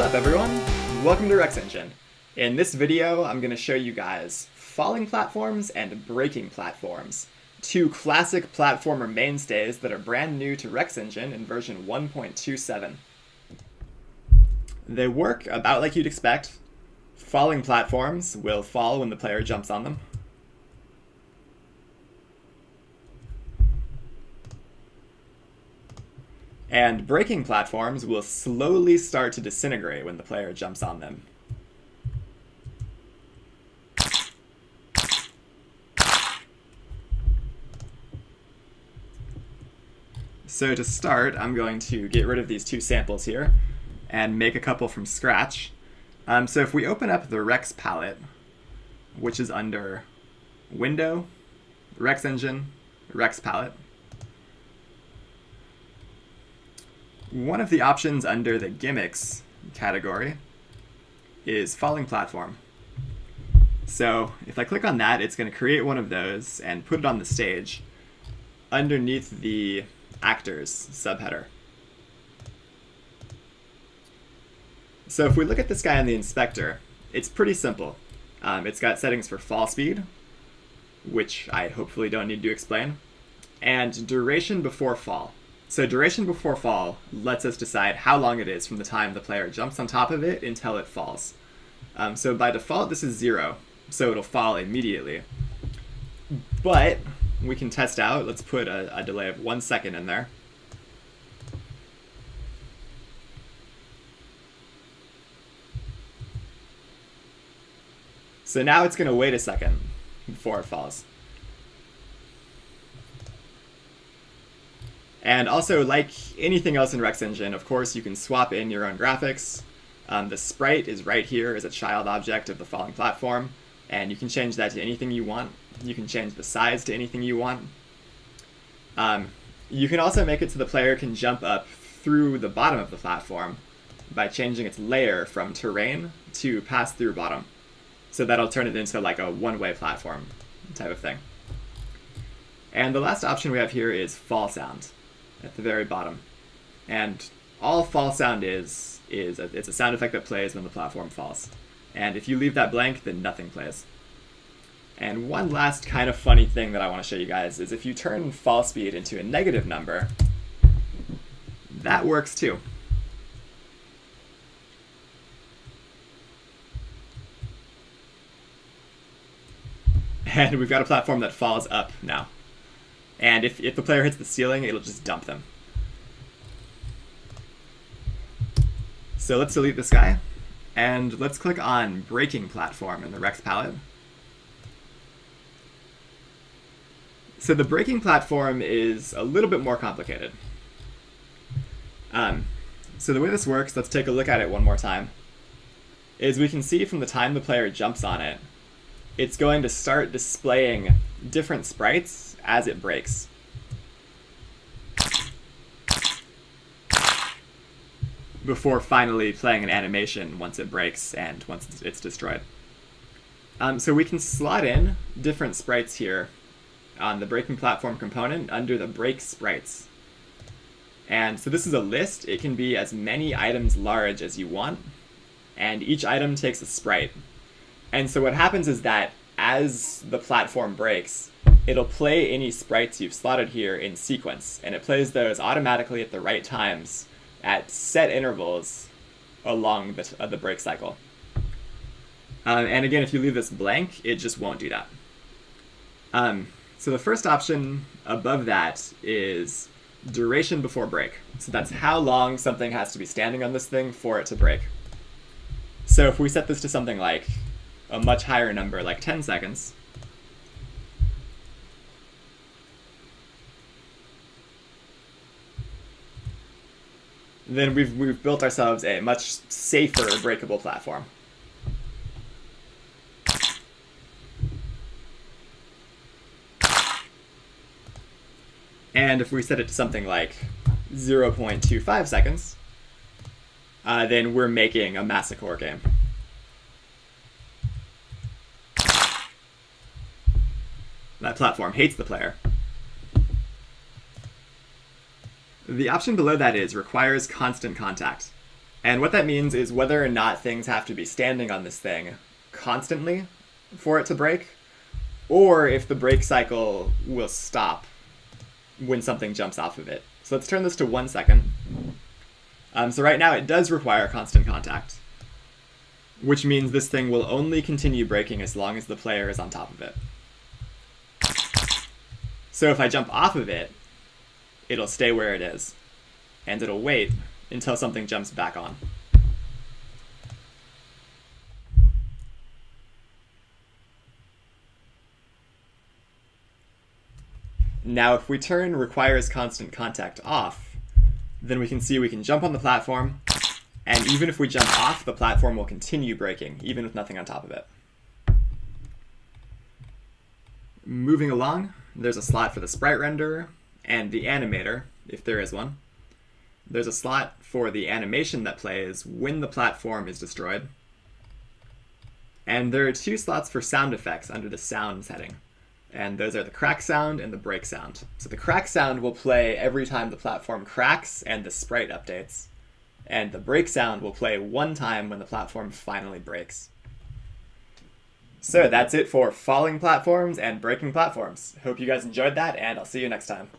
What's up everyone? Welcome to RexEngine. In this video, I'm going to show you guys falling platforms and breaking platforms, two classic platformer mainstays that are brand new to RexEngine in version 1.27. They work about like you'd expect. Falling platforms will fall when the player jumps on them. And breaking platforms will slowly start to disintegrate when the player jumps on them. So to start, I'm going to get rid of these two samples here and make a couple from scratch. So if we open up the Rex palette, which is under Window, RexEngine, Rex palette, one of the options under the gimmicks category is falling platform. So if I click on that, it's going to create one of those and put it on the stage underneath the actors subheader. So if we look at this guy on the inspector, it's pretty simple. It's got settings for fall speed, which I hopefully don't need to explain, and duration before fall. So duration before fall lets us decide how long it is from the time the player jumps on top of it until it falls. So by default, this is 0, so it'll fall immediately. But we can test out. Let's put a delay of 1 second in there. So now it's going to wait a second before it falls. And also, like anything else in RexEngine, of course, you can swap in your own graphics. The sprite is right here as a child object of the falling platform, and you can change that to anything you want. You can change the size to anything you want. You can also make it so the player can jump up through the bottom of the platform by changing its layer from terrain to pass-through bottom. So that'll turn it into like a one-way platform type of thing. And the last option we have here is fall sound at the very bottom. And all fall sound is it's a sound effect that plays when the platform falls. And if you leave that blank, then nothing plays. And one last kind of funny thing that I want to show you guys is if you turn fall speed into a negative number, that works too. And we've got a platform that falls up now. And if the player hits the ceiling, it'll just dump them. So let's delete this guy. And let's click on Breaking Platform in the Rex palette. So the breaking platform is a little bit more complicated. So the way this works, let's take a look at it one more time, is we can see from the time the player jumps on it, it's going to start displaying different sprites as it breaks. Before finally playing an animation once it breaks and once it's destroyed. So we can slot in different sprites here on the breaking platform component under the break sprites. And so this is a list. It can be as many items large as you want, and each item takes a sprite. And so what happens is that as the platform breaks, it'll play any sprites you've slotted here in sequence, and it plays those automatically at the right times at set intervals along the break cycle. And again, if you leave this blank, it just won't do that. So the first option above that is duration before break. So that's how long something has to be standing on this thing for it to break. So if we set this to something like a much higher number, like 10 seconds, then we've built ourselves a much safer breakable platform. And if we set it to something like 0.25 seconds, then we're making a massacre game. That platform hates the player. The option below that is requires constant contact. And what that means is whether or not things have to be standing on this thing constantly for it to break, or if the break cycle will stop when something jumps off of it. So let's turn this to 1 second. So right now it does require constant contact, which means this thing will only continue breaking as long as the player is on top of it. So if I jump off of it, it'll stay where it is, and it'll wait until something jumps back on. Now if we turn requires constant contact off, then we can see we can jump on the platform, and even if we jump off, the platform will continue breaking, even with nothing on top of it. Moving along, there's a slot for the Sprite Renderer and the animator, if there is one. There's a slot for the animation that plays when the platform is destroyed. And there are 2 slots for sound effects under the sounds heading. And those are the crack sound and the break sound. So the crack sound will play every time the platform cracks and the sprite updates. And the break sound will play 1 time when the platform finally breaks. So that's it for falling platforms and breaking platforms. Hope you guys enjoyed that, and I'll see you next time.